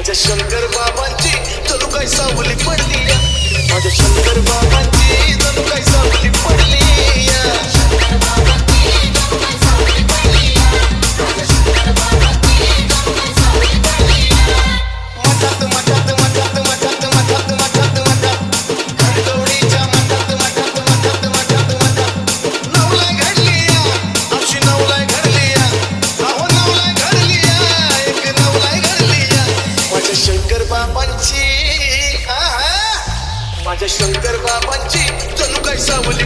माझ्या शंकर बाबांची जणू काय सावली पडली या. माझ्या शंकर बाबांची जणू काय सावली पडली या. शंकर बाबांची जणू काय सावली पडली या. माझ्या शंकर बाबांची जणू काय सावली पडली या. मठात मठात मठात मठात मठात मठात मठात घरगवडीच्या मठात मठात मठात मठात मठात नवलाई घडली या. आमची नवलाई घडली या. अहो नवलाई घडली या. एक नवलाई घडली या. माझ्या शंकर बाबांची माझ्या शंकर बाबांची जणू काय सावली